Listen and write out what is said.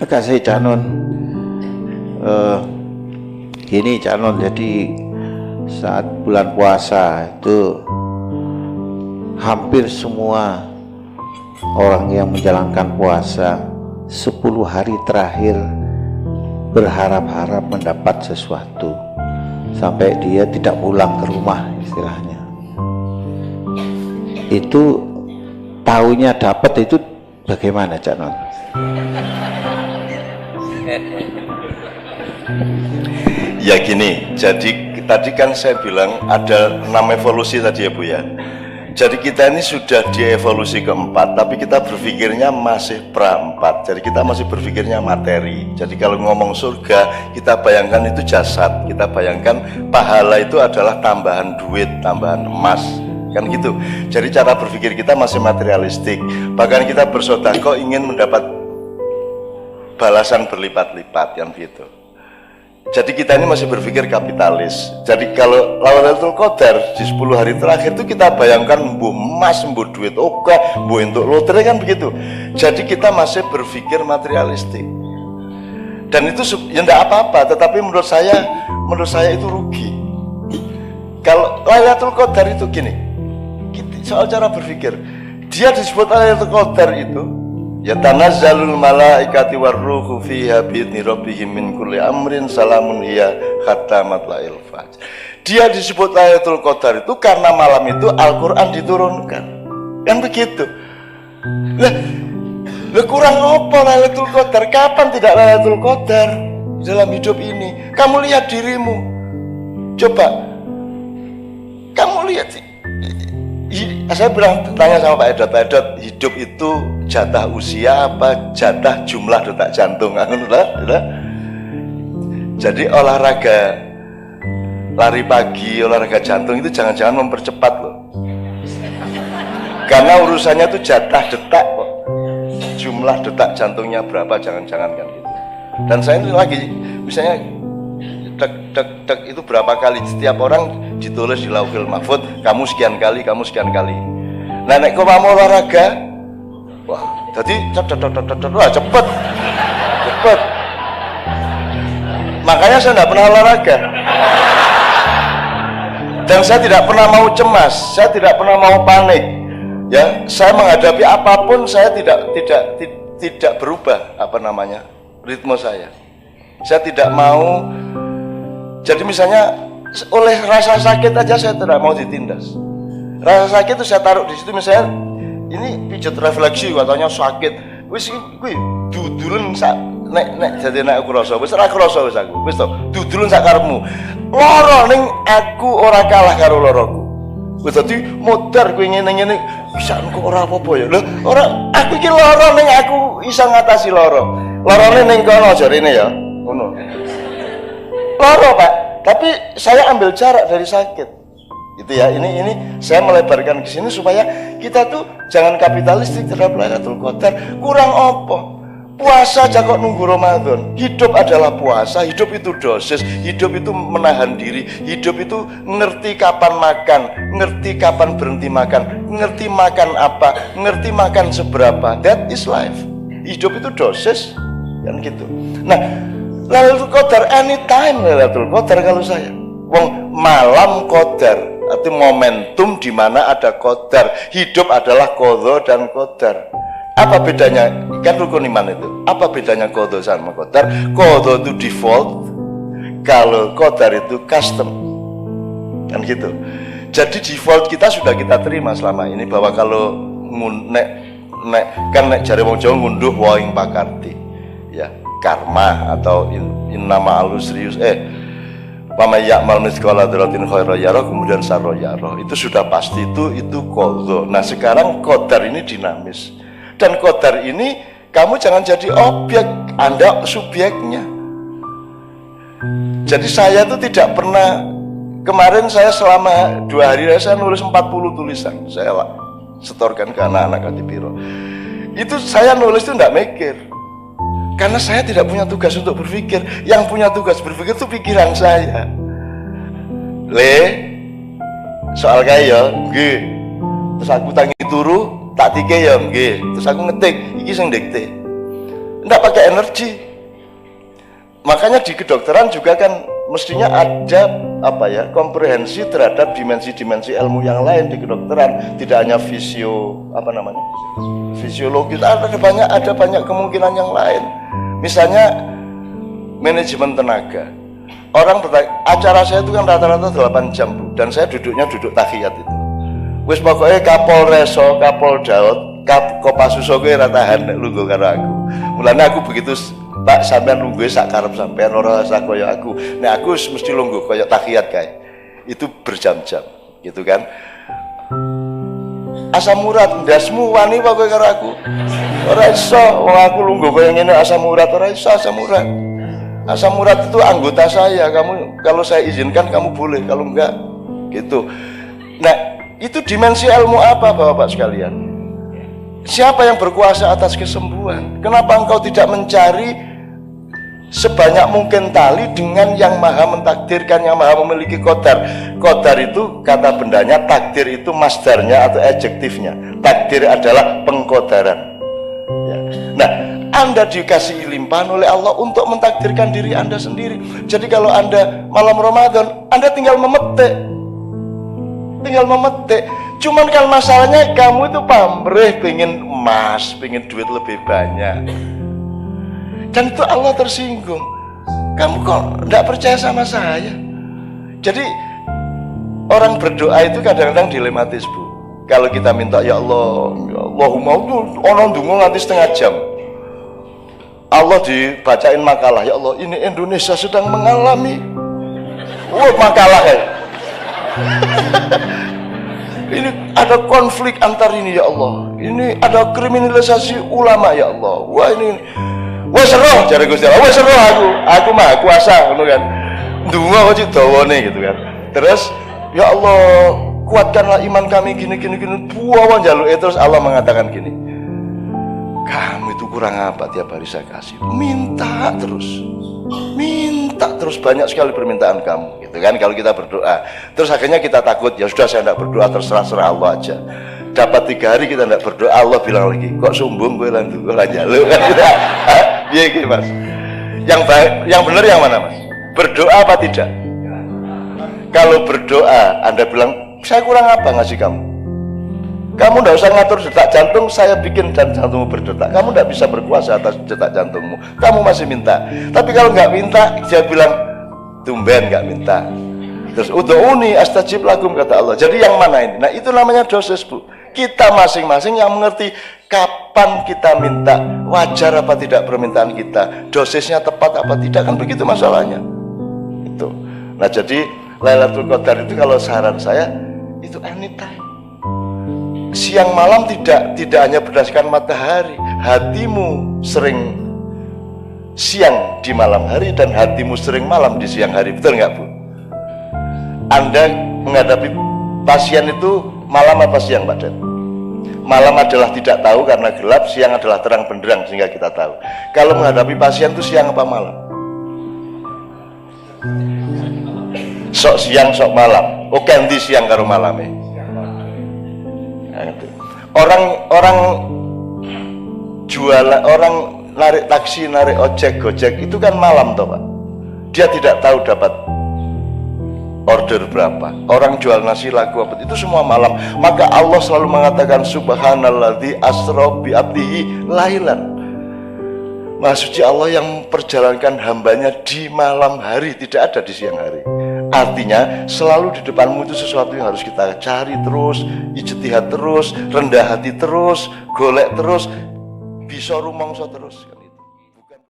Makasih Cak Nun. Gini Cak Nun, jadi saat bulan puasa itu hampir semua orang yang menjalankan puasa 10 hari terakhir berharap-harap mendapat sesuatu sampai dia tidak pulang ke rumah istilahnya. Itu taunya dapat itu bagaimana Cak Nun? Ya gini, jadi tadi kan saya bilang ada 6 evolusi tadi ya Bu ya. Jadi kita ini sudah di evolusi keempat, tapi kita berpikirnya masih pra-4. Jadi kita masih berpikirnya materi. Jadi kalau ngomong surga, kita bayangkan itu jasad. Kita bayangkan pahala itu adalah tambahan duit, tambahan emas, kan gitu. Jadi cara berpikir kita masih materialistik. Bahkan kita bersedekah ingin mendapat balasan berlipat-lipat, yang begitu. Jadi kita ini masih berpikir kapitalis. Jadi kalau Lailatul Qadar di 10 hari terakhir itu kita bayangkan mbuh emas, mbuh duit oke, mbuh untuk lotre, kan begitu. Jadi kita masih berpikir materialistik. Dan itu ya enggak apa-apa, tetapi menurut saya itu rugi. Kalau Lailatul Qadar itu gini, soal cara berpikir, dia disebut Lailatul Qadar itu ya tanazzalul malaikati warruhu fiha bi'idzni rabbihim min kulli amrin salamun hiya hatta matla'il fajr. Dia disebut Lailatul Qadar itu karena malam itu Al-Qur'an diturunkan. Kan begitu. Lah kurang apa Lailatul Qadar? Kapan tidak Lailatul Qadar dalam hidup ini? Kamu lihat dirimu. Coba kamu lihat sih. Saya bilang, tanya sama Pak Edot, hidup itu jatah usia apa jatah jumlah detak jantung? Jadi olahraga lari pagi, olahraga jantung itu jangan-jangan mempercepat loh. Karena urusannya itu jatah detak kok. Jumlah detak jantungnya berapa, jangan-jangan kan gitu. Dan saya ini lagi misalnya dek itu berapa kali, setiap orang ditulis di Lauhul Mahfuz, kamu sekian kali, kamu sekian kali. Nah nek kau mau olahraga, wah jadi wah cepet. Makanya saya tidak pernah olahraga. Dan saya tidak pernah mau cemas, saya tidak pernah mau panik. Ya, saya menghadapi apapun saya tidak berubah ritme saya. Saya tidak mau. Jadi misalnya oleh rasa sakit aja saya tidak mau ditindas. Rasa sakit itu saya taruh di situ, misalnya ini pijat refleksi katanya sakit. Wis kuwi dudulun sak nek jadi nek aku rasa wis ora krasa wis aku. Wis to, dudulun sak karepmu. Lara ning aku ora kalah karo laraku. Wis dadi modar kowe ngene-ngene bisa kok ora apa-apa ya. Lho, ora aku iki lara ning aku iso ngatasi lara. Larane ning kono jarine ya. Ngono. Loro Pak, tapi saya ambil jarak dari sakit, gitu ya. Ini saya melebarkan ke sini supaya kita tuh jangan kapitalistik terhadap Lailatul Qadar. Kurang apa? Puasa aja kok nunggu Ramadan. Hidup adalah puasa, hidup itu dosis, hidup itu menahan diri, hidup itu ngerti kapan makan, ngerti kapan berhenti makan, ngerti makan apa, ngerti makan seberapa. That is life. Hidup itu dosis, kan gitu. Nah, Lailatul Qadar anytime Lailatul Qadar kalau saya. Wong malam Qadar, arti momentum di mana ada Qadar. Hidup adalah qadha dan qadar. Apa bedanya? Kan rukun iman itu. Apa bedanya qadha sama qadar? Qadha itu default, kalau qadar itu custom. Kan gitu. Jadi default kita sudah kita terima selama ini bahwa kalau nek jare wong Jawa ngunduh waing pakarti. Ya. Karma atau innama alusrius pama ya'mal mithqala dzarratin khairan yarah, kemudian sarra yarah. Itu sudah pasti, itu qadha. Nah sekarang qadar ini dinamis, dan qadar ini kamu jangan jadi objek, Anda subjeknya. Jadi saya itu tidak pernah, kemarin saya selama 2 hari saya nulis 40 tulisan, saya setorkan ke anak-anak Katipiro. Itu saya nulis itu tidak mikir. Karena saya tidak punya tugas untuk berpikir. Yang punya tugas berpikir itu pikiran saya. Soal kaya nggih. Terus aku tangi turu, tak tike ya nggih. Terus aku ngetik, iki sing dikte. enggak pakai energi. Makanya di kedokteran juga kan mestinya ada apa ya, komprehensi terhadap dimensi-dimensi ilmu yang lain di kedokteran, tidak hanya fisiologi, ada banyak kemungkinan yang lain. Misalnya manajemen tenaga. Orang acara saya itu kan rata-rata 8 jam, Bu, dan saya duduk tahiyat itu. Wis pokoknya Kapolreso, Kapoldaud, Kopasuso kowe ra tahan nek lungguh karo aku. Mulane aku begitu, Pak, sampean lungguh sak karep sampean ora usah kaya aku. Nek aku mesti lungguh kaya tahiyat kae. Itu berjam-jam, gitu kan. Asam urat ndasmu wani apa kowe karo aku? Ora iso, wong aku lungguh kaya ngene asam urat, ora iso asam urat. Asam urat itu anggota saya, kamu kalau saya izinkan kamu boleh, kalau enggak gitu. Nah, itu dimensi ilmu apa Bapak sekalian? Siapa yang berkuasa atas kesembuhan? Kenapa engkau tidak mencari sebanyak mungkin tali dengan yang maha mentakdirkan, yang maha memiliki qadar? Qadar itu kata bendanya, takdir itu masdarnya atau adjektifnya. Takdir adalah pengqadaran ya. Nah, Anda dikasih limpahan oleh Allah untuk mentakdirkan diri Anda sendiri. Jadi kalau Anda malam Ramadan, Anda tinggal memetik. Cuman kan masalahnya kamu itu pamrih, pengen emas, pengen duit lebih banyak. Dan itu Allah tersinggung. Kamu kok tidak percaya sama saya? Jadi orang berdoa itu kadang-kadang dilematis, Bu. Kalau kita minta ya Allah, ya Allahumma, orang dungu nanti setengah jam. Allah dibacain makalah, ya Allah ini Indonesia sedang mengalami makalah ya. Ini ada konflik antar ini ya Allah, ini ada kriminalisasi ulama ya Allah. Wah ini seroh cari Gusti Allah, seroh aku maha kuasa gitu kan. Ndonga kok cik dawane gitu kan. Terus ya Allah kuatkanlah iman kami gini buawan jaluk. Terus Allah mengatakan gini, kamu itu kurang apa tiap hari saya kasih? Minta terus banyak sekali permintaan kamu gitu kan. Kalau kita berdoa terus akhirnya kita takut, ya sudah saya tidak berdoa, terserah Allah aja. Dapat 3 hari kita tidak berdoa, Allah bilang lagi, kok sombong gue lanjut jaluk kan kita. Iya gitu Mas. Yang benar yang mana Mas? Berdoa apa tidak? Kalau berdoa Anda bilang saya kurang apa ngasih kamu? Kamu tidak usah ngatur detak jantung, saya bikin dan jantungmu berdetak. Kamu tidak bisa berkuasa atas detak jantungmu. Kamu masih minta. Tapi kalau nggak minta, dia bilang tumben nggak minta. Terus ud'uni astajib lakum kata Allah. Jadi yang mana ini? Nah itu namanya dosis, Bu. Kita masing-masing yang mengerti kapan kita minta, wajar apa tidak permintaan kita, dosisnya tepat apa tidak, kan begitu masalahnya. Itu. Nah jadi Lailatul Qadar itu kalau saran saya itu anytime. Siang malam tidak hanya berdasarkan matahari, hatimu sering siang di malam hari dan hatimu sering malam di siang hari, betul nggak Bu? Anda menghadapi pasien itu malam apa siang Pak Den? Malam adalah tidak tahu karena gelap, siang adalah terang benderang sehingga kita tahu. Kalau menghadapi pasien itu siang apa malam? Sok siang sok malam. Oh ganti siang karo malam ya. Orang jualan, orang narik taksi, narik ojek, gojek itu kan malam toh Pak. Dia tidak tahu dapat order berapa. Orang jual nasi laku apa itu semua malam. Maka Allah selalu mengatakan subhanalladzi asra bi abdihi lailan. Maha suci Allah yang perjalankan hambanya di malam hari, tidak ada di siang hari. Artinya selalu di depanmu itu sesuatu yang harus kita cari terus, ijtihad terus, rendah hati terus, golek terus, bisa rumangsa terus.